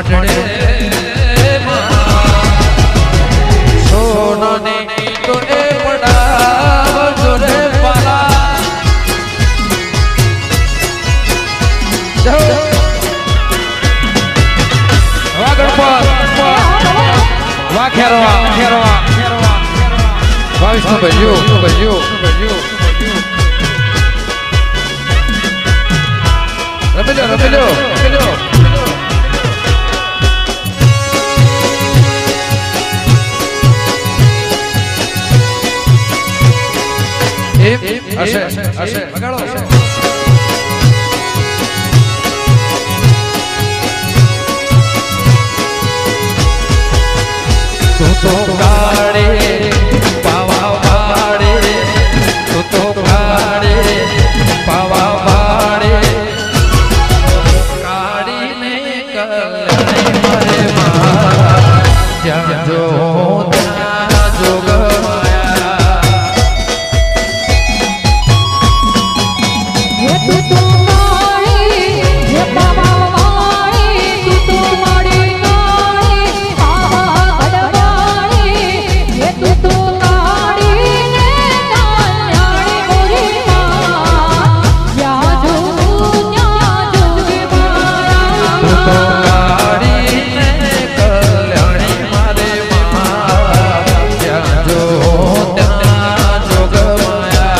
મઢડે સોનાની તો એ પડાવ જોરે પાલા વાહ ગણપત વાહ ખેરવા વાહ વિષ્ણુ રમેલો હશે વગાડો તું તો કાળે પાવા વાળે તું તો કાળે પાવા વાળે કાળીને કલ્યાણે મારે માં જ્યાં જો ત્યાં જોગમાયા હે તું તો કાળી હે પાવા વાળી તું તો મારી કાળી પાવા ગડવાળી હે તું તો કાળી ને કલ્યાણી મોરી માં જ્યાં જો ત્યાં જોગે માયા તું તો કાળીને કલ્યાણી મારે માં જ્યાં જો ત્યાં જોગમાયા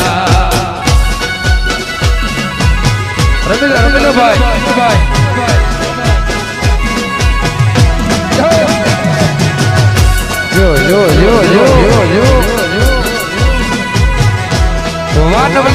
રમેલો ભાઈ જો વાહ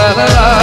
નવલા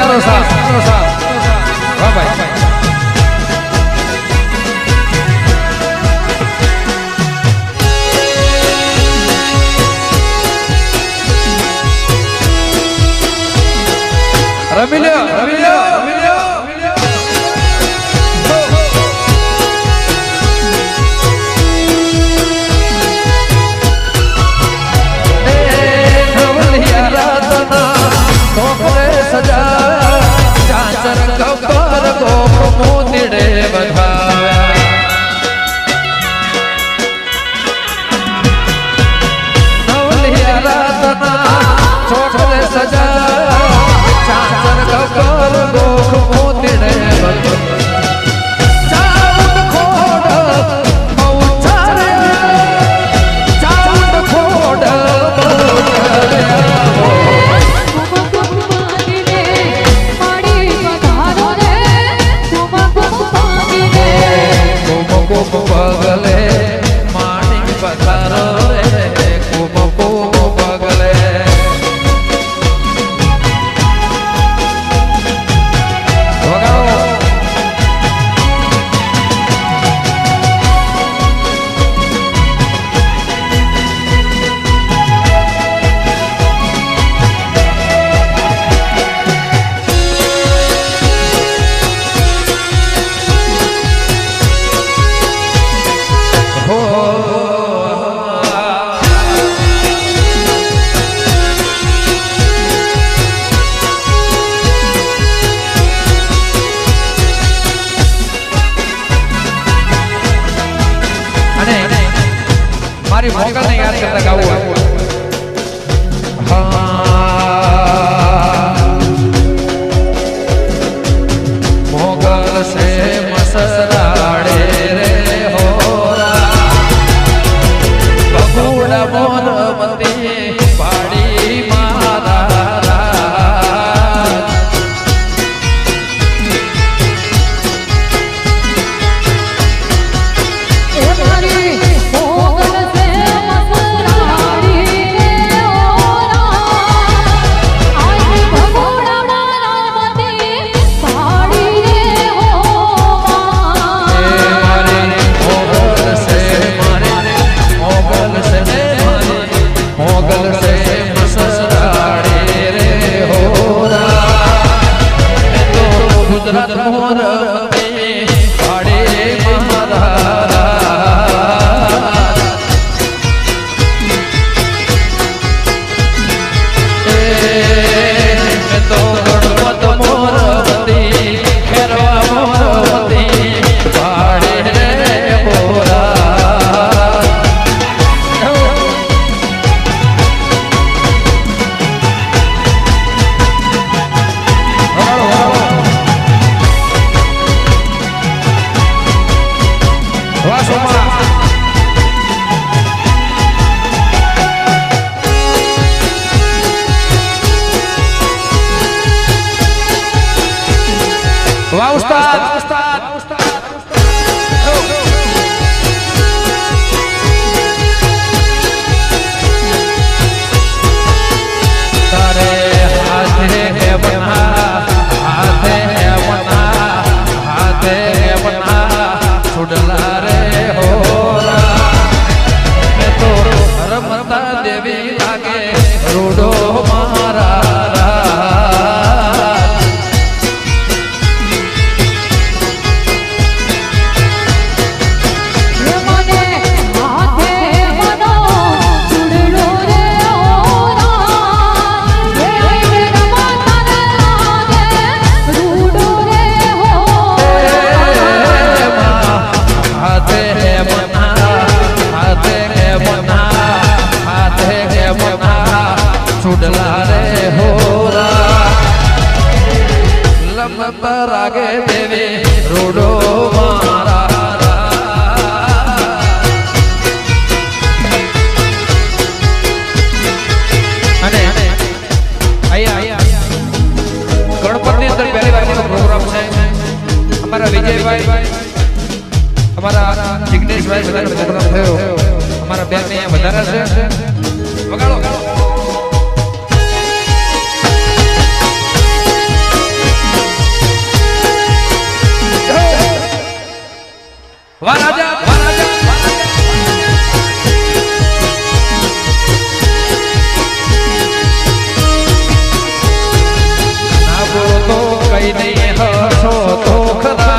તમારો સાથ વાહ ભાઈ રમી લ્યો રમી લ્યો રમી લ્યો મારી મોકલને યાદ કરતા ગાવું મોગલ સે મસરાડે રે હોરા બગુડા મોરમતી પાડી મારા વાહ ઉસ્તાદ તારે હાથે હે બના છોડલા રે હોરા મે તો રમતા દેવી લાગે રોડો મારા છોડલા રે હોરા લંબા રાગે દેવે રોડો મારા અને અહીંયા ગણપતિ અંદર પહેલી વાર પ્રોગ્રામ છે અમારા વિજયભાઈ અમારા જિગ્નેશભાઈ બધાનો પ્રોગ્રામ થયો અમારા બેન અહીંયા વધારે છે વગાડો બોલો તો કઈ નહીં હસો તો ખરા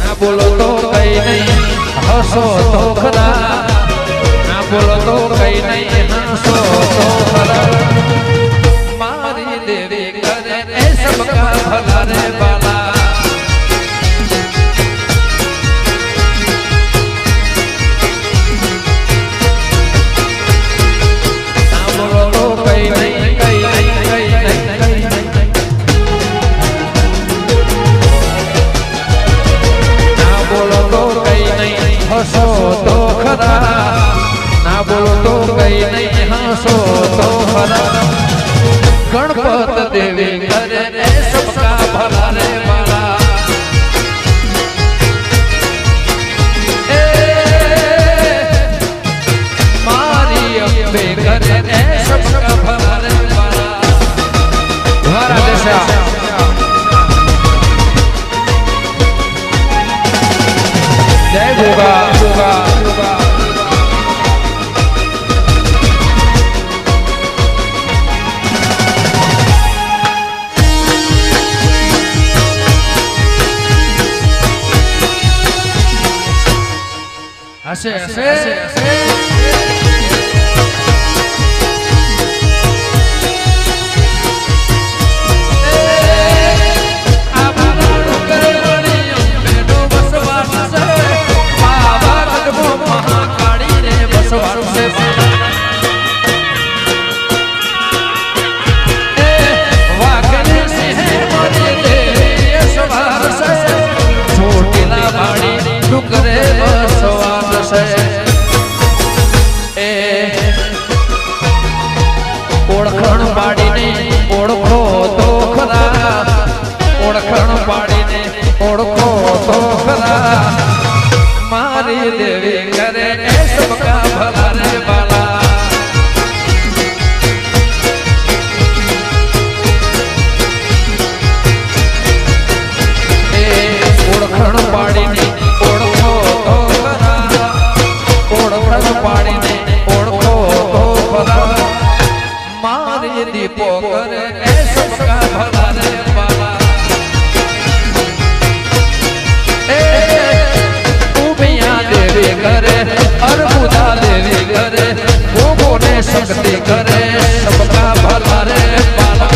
ના બોલો તો કઈ નહીં હસો તો ખરા ના બોલો તો કઈ નહીં હસો તો ખરા મારી દેવી કરે એ સબકા ભલા રે બાલા ના બોલો તો કઈ નહીં કઈ નહીં કઈ નહીં કઈ નહીં ના બોલો તો કઈ નહીં હસો તો ખરા ના બોલો તો કઈ નહીં હસો તો ખરા ગણપત દેવી કરે ને સબકા ભલા રે બાલા એ મારી અંબે કરે ને સબકા ભલા રે બાલા દ્વારા દેશા જય ગોગા ગોગા ગોગા હશે હશે ઓળખણ પાડીને ઓળખો તો ખરા ઓળખણ પાડીને ઓળખો તો ખરા મારી દેવી કરે એ સબકા ભલા રે બાલા એ ઓળખણ પાડીને ઓળખો તો ખરા ઓળખણ પાડીને ઓળખો તો ખરા મારી દીપો કરે એ સબકા ભલા રે બાલા એ ઉમિયા દેવી કરે અર્બુદા દેવી કરે ગોગોને શક્તિ કરે સબકા ભલા રે બાલા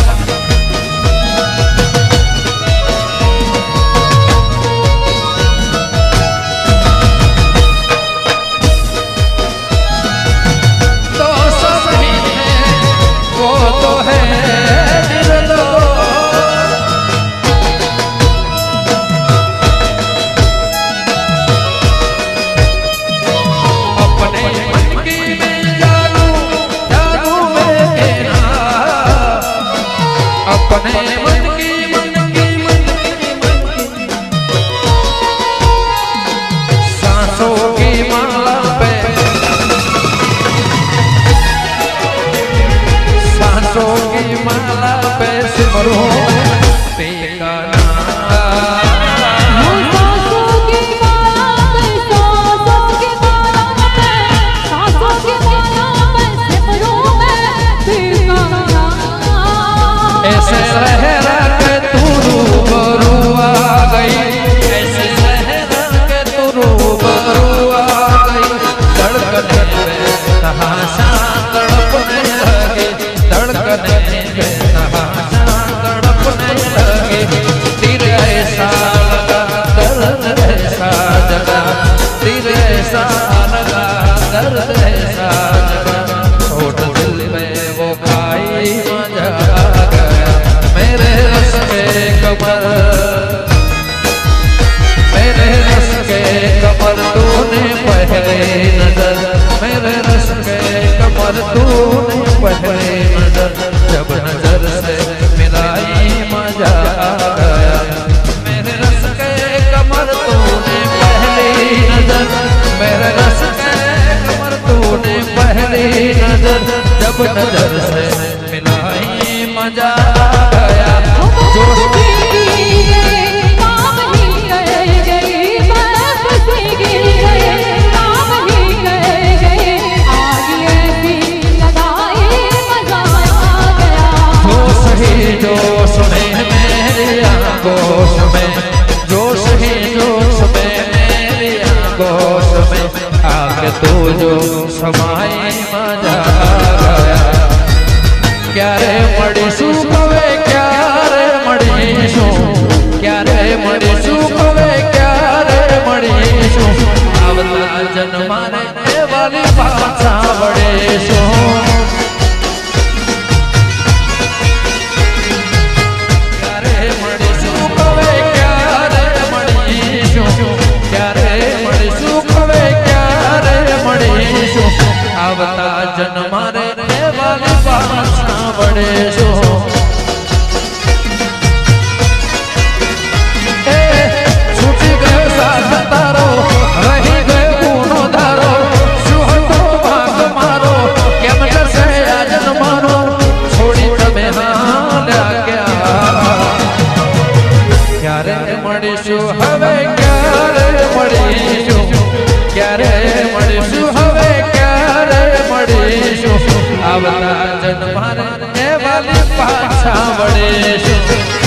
अपने मन की सांसों की माला पे सांसों की माला पे सिमरो तेरा ऐसे सहरा के तू रूबरू आ गई ऐसे सहरा के तू रूबरू आ गई धड़कने में तहाशा तड़पने लगी धड़कने में तहाशा तड़पने लगी तीर ऐसा लगा दर्द ऐसा जगा तीर ऐसा लगा दर्द ऐसा जगा छोड़ दिल में वो खाई मजा मेरे रस के कमर तूने पहले नजर मेरे रस के कमर तूने पहले नजर जब नजर से मिलाई मजा आ गया मेरे रस के कमर तूने पहली नजर मेरे रस के कमर तूने पहली नजर जब नजर से मिलाई मजा आ गया जोश आगे ऐसी लगाई પાછા વળેશો છૂટી ગયો સાથ તારો રહી ગયો ગુનો ધારો શું હતો ભાગ મારો કેમ જશે આજ મારો છોડી તમે હાલ્યા ક્યારે મળીશું હવે ક્યારે મળીશું ક્યારે મળીશું હવે ક્યારે મળીશું આવતા જન્મારે એ વાલી પાછા વળીશું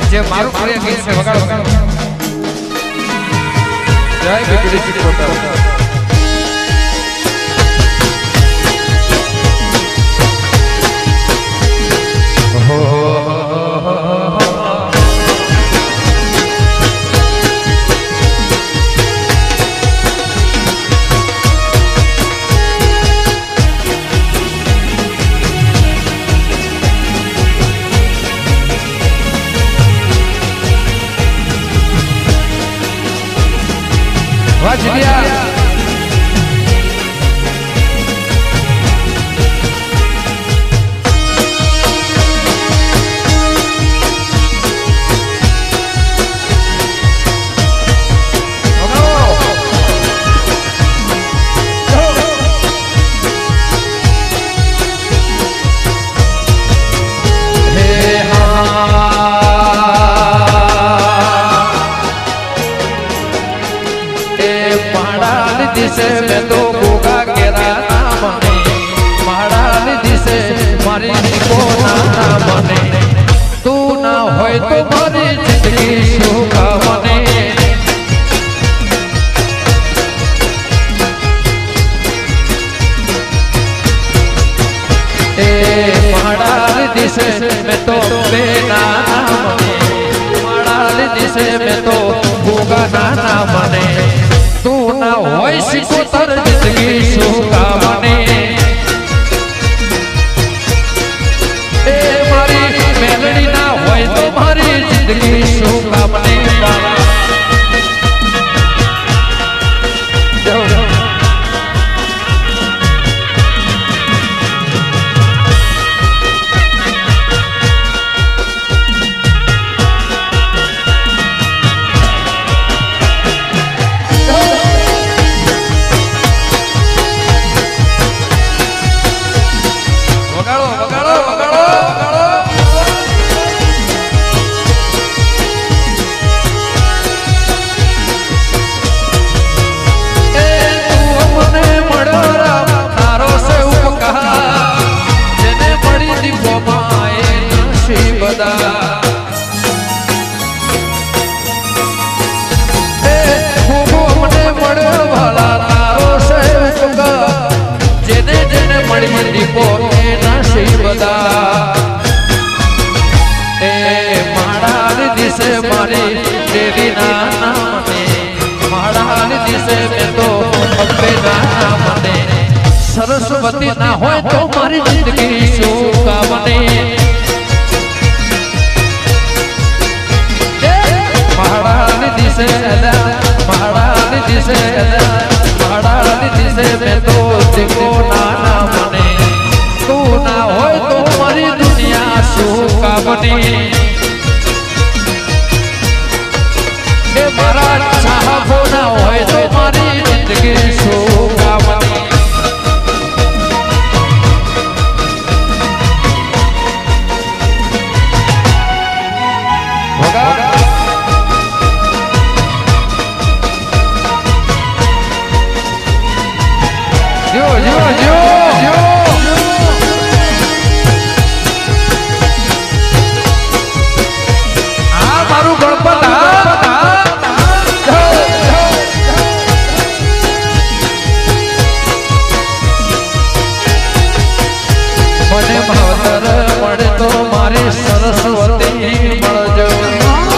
જે મારું પ્રિય ગીત છે વગાડો જય બીકડી ચિત્રોતા વાજિયા दिसे मैं तो गोगा केरा नाम ने महारानी दिसे मारी को नाम ने तू ना होय तो मारी जिंदगी शोका मने ए महारानी दिसे मैं तो बेना नाम ने महारानी दिसे मैं तो गोगा नाम ने तू ना होय सिकोतर जिंदगी शोका मने ए मारी मेलडी ना होय तो मारी जिंदगी शोका मने सरस्वती ना होय तो मारी जिंदगी शोका मने महारानी दिसे महारानी दिसे महारानी दिसे मैं तो देखो नाना मने तू ना होय तो मारी दुनिया शोका मने मारा चाहबो ना होय तो मारी जिंदगी शोका मने જીઓ જીઓ જીઓ જીઓ આ મારું ગણપત મને ભાવતર મળે તો મારી